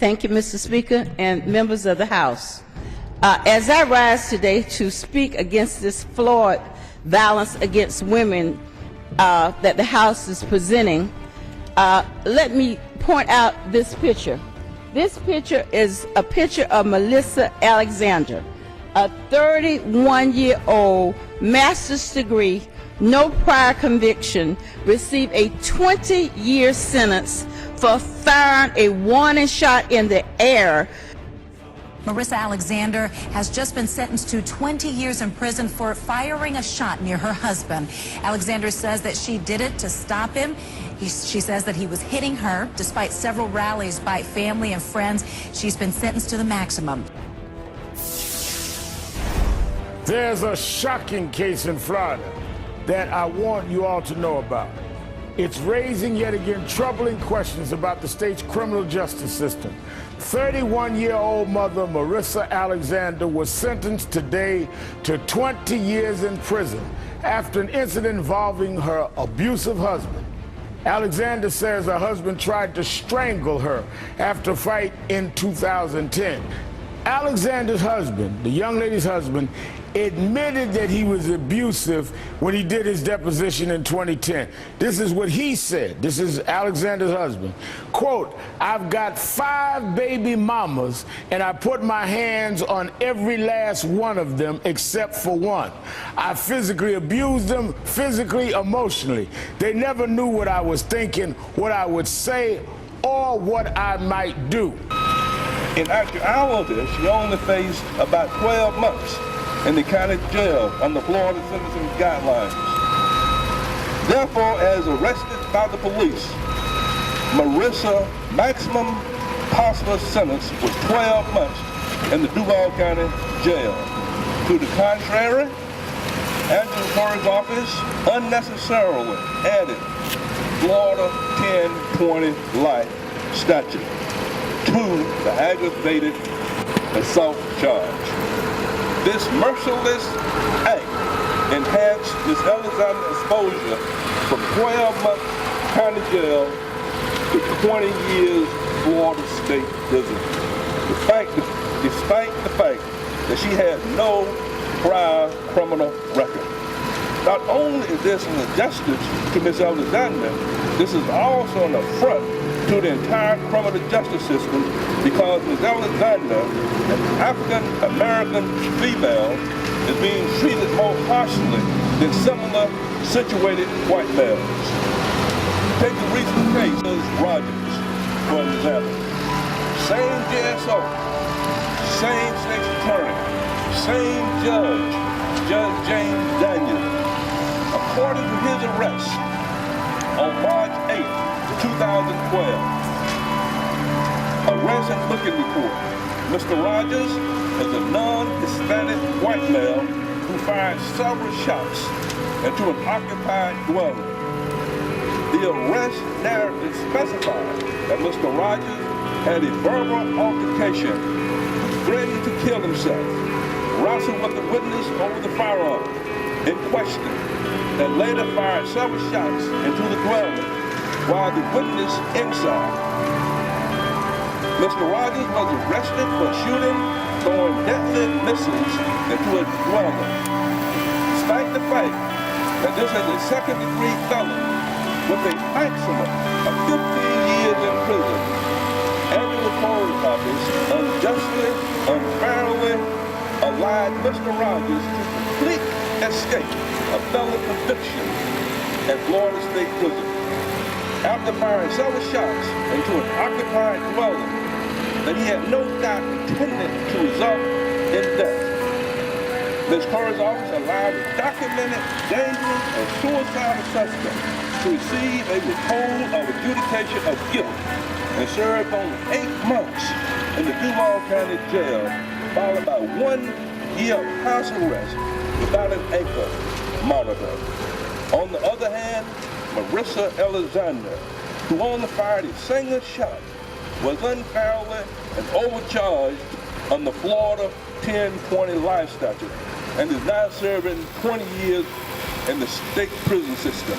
Thank you, Mr. Speaker and members of the House. As I rise today to speak against this flawed violence against women that the House is presenting, let me point out this picture. This picture is a picture of Marissa Alexander, a 31-year-old master's degree, no prior conviction, received a 20-year sentence for firing a warning shot in the air. Marissa Alexander has just been sentenced to 20 years in prison for firing a shot near her husband. Alexander says that she did it to stop him. She says that he was hitting her. Despite several rallies by family and friends, she's been sentenced to the maximum. There's a shocking case in Florida that I want you all to know about. It's raising yet again troubling questions about the state's criminal justice system. 31-year-old mother Marissa Alexander was sentenced today to 20 years in prison after an incident involving her abusive husband. Alexander says her husband tried to strangle her after a fight in 2010. Alexander's husband, the young lady's husband, admitted that he was abusive when he did his deposition in 2010. This is what he said. This is Alexander's husband. Quote, "I've got 5 baby mamas and I put my hands on every last one of them except for one. I physically abused them, physically, emotionally. They never knew what I was thinking, what I would say, or what I might do." In actuality, she only faced about 12 months in the county jail under Florida sentencing guidelines. Therefore, as arrested by the police, Marissa's maximum possible sentence was 12 months in the Duval County Jail. To the contrary, Angela Curry's office unnecessarily added Florida 1020 life statute to the aggravated assault charge. This merciless act enhanced Ms. Alexander's exposure from 12 months county jail to 20 years Florida State Prison, despite the fact that she had no prior criminal record. Not only is this an injustice to Ms. Alexander, this is also an affront to the entire criminal justice system, because Ms. Alexander, an African-American female, is being treated more harshly than similar situated white males. Take the recent case of Rogers, for example. Same GSO, same state's attorney, same judge, Judge James Daniels. According to his arrest on March 8th, 2012, arrest and booking report. Mr. Rogers is a non-Hispanic white male who fired several shots into an occupied dwelling. The arrest narrative specified that Mr. Rogers had a verbal altercation, threatened to kill himself, wrestled with the witness over the firearm in question, and later fired several shots into the dwelling while the witness inside. Mr. Rogers was arrested for shooting, throwing deadly missiles into a dwelling. Despite the fact that this is a second-degree felony with a maximum of 15 years in prison, Angela Cole's office unjustly, unfairly allowed Mr. Rogers to complete escape of felony conviction at Florida State Prison. After firing several shots into an occupied dwelling that he had no doubt intended to result in death, Ms. Curry's office allowed a documented, dangerous, and suicidal suspect to receive a withhold of adjudication of guilt and served only 8 months in the Duval County Jail, followed by 1 year of house arrest without an ankle monitor. On the other hand, Marissa Alexander, who only fired a single shot, was unfairly and overcharged on the Florida 1020 life statute and is now serving 20 years in the state prison system.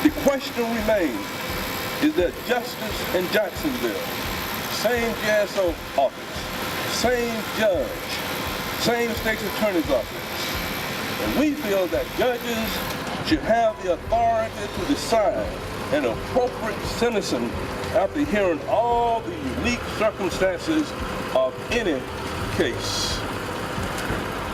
The question remains, is there justice in Jacksonville? same GSO office, same judge, same state's attorney's office. And we feel that judges should have the authority to decide an appropriate sentencing after hearing all the unique circumstances of any case.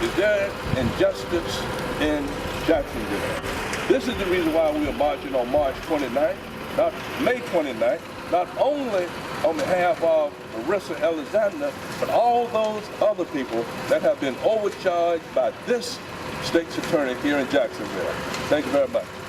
Is there injustice in Jacksonville? This is the reason why we are marching on March 29th, not May 29th, not only on behalf of Marissa Alexander, but all those other people that have been overcharged by this state's attorney here in Jacksonville. Thank you very much.